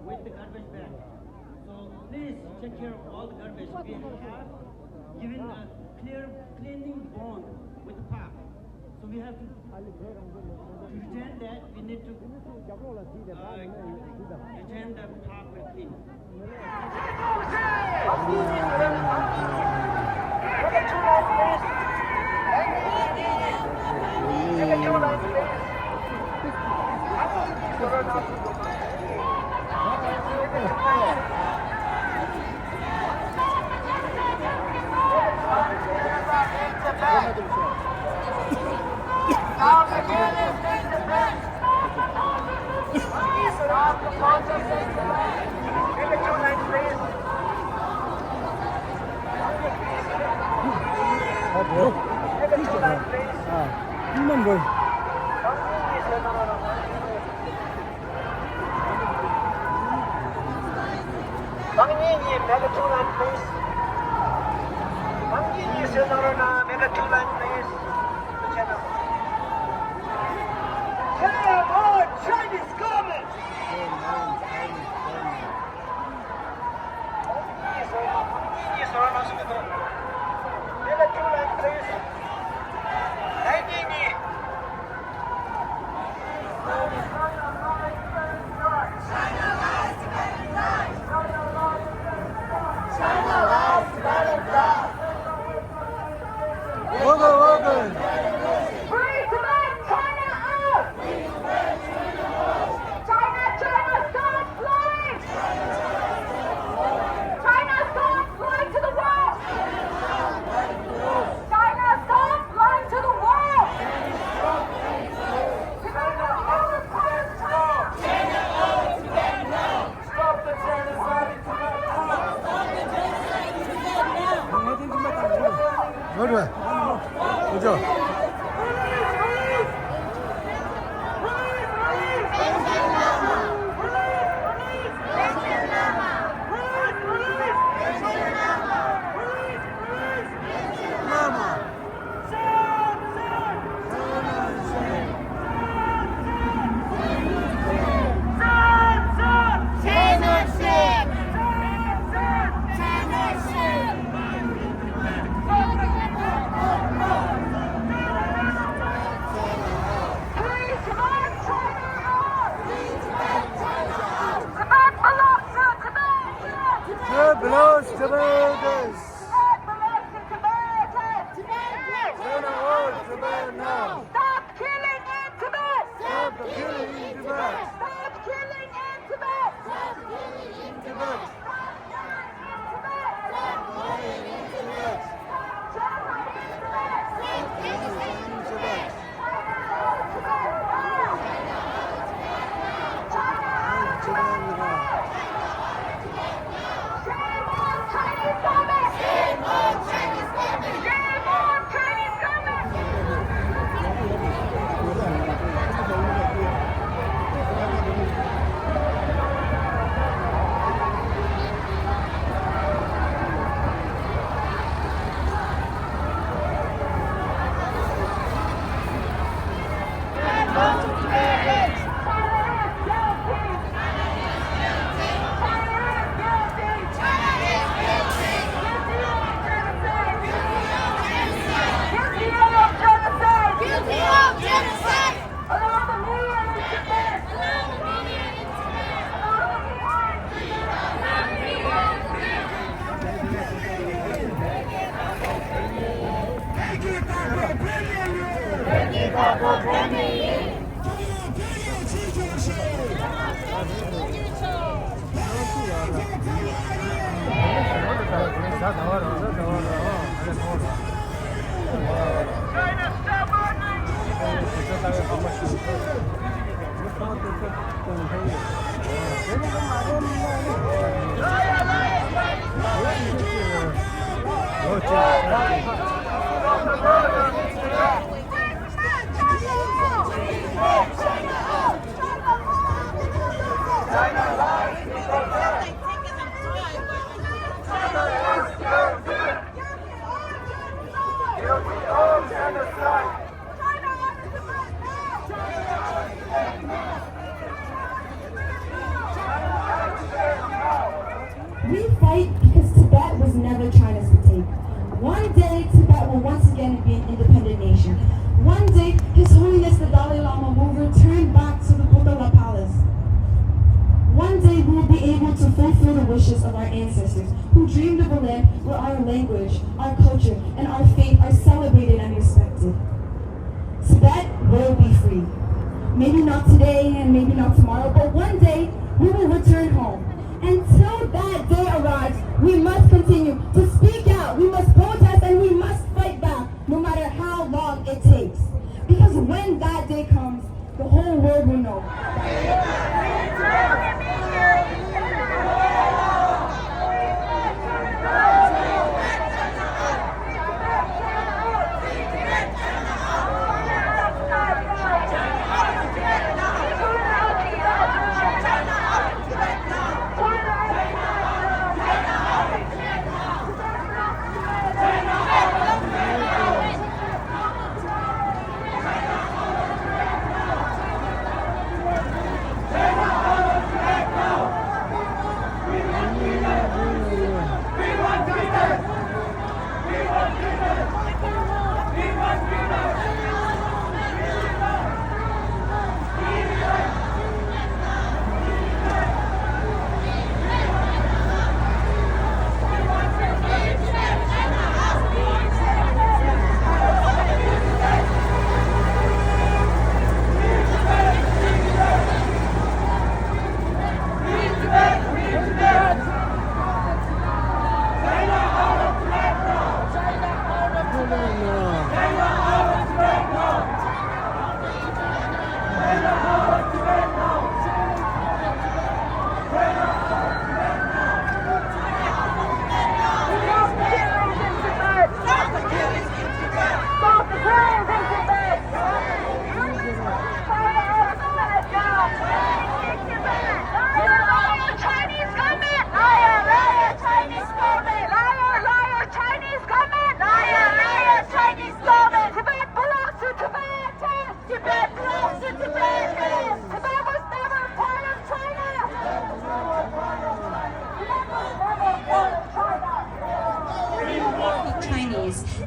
With the garbage bag. So please take care of all the garbage. We have given a clear cleaning bond with the park. So we have to pretend that we need to pretend the park will clean. Now begin in Tibet. Stop the process in Tibet. Give it 2 lines, please. Give it 2 lines, please. Bangini, make it 2 lines, please. Bangini, Senarona, make it 2 lines, please. Come on, Chinese government! 그죠? belongs to Tibetans. Tibet belongs to Tibetans. Tibet belongs to Tibet now. Stop killing in Tibet. Stop the killing in Tibet. Stop killing in Tibet. Stop killing in Tibet. China, stop running! One day, Tibet will once again be an independent nation. One day, His Holiness the Dalai Lama will return back to the Potala Palace. One day, we will be able to fulfill the wishes of our ancestors who dreamed of a land where our language, our culture, and our faith are celebrated and respected. Tibet will be free. Maybe not today and maybe not tomorrow, but one day we will return home. Until that day arrives, we must continue to speak out, we must protest, and we must fight back, no matter how long it takes. Because when that day comes, the whole world will know.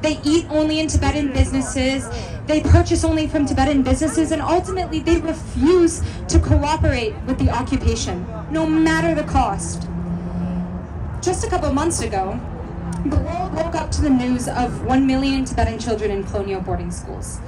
They eat only in Tibetan businesses, they purchase only from Tibetan businesses, and ultimately they refuse to cooperate with the occupation, no matter the cost. Just a couple months ago, the world woke up to the news of 1 million Tibetan children in colonial boarding schools.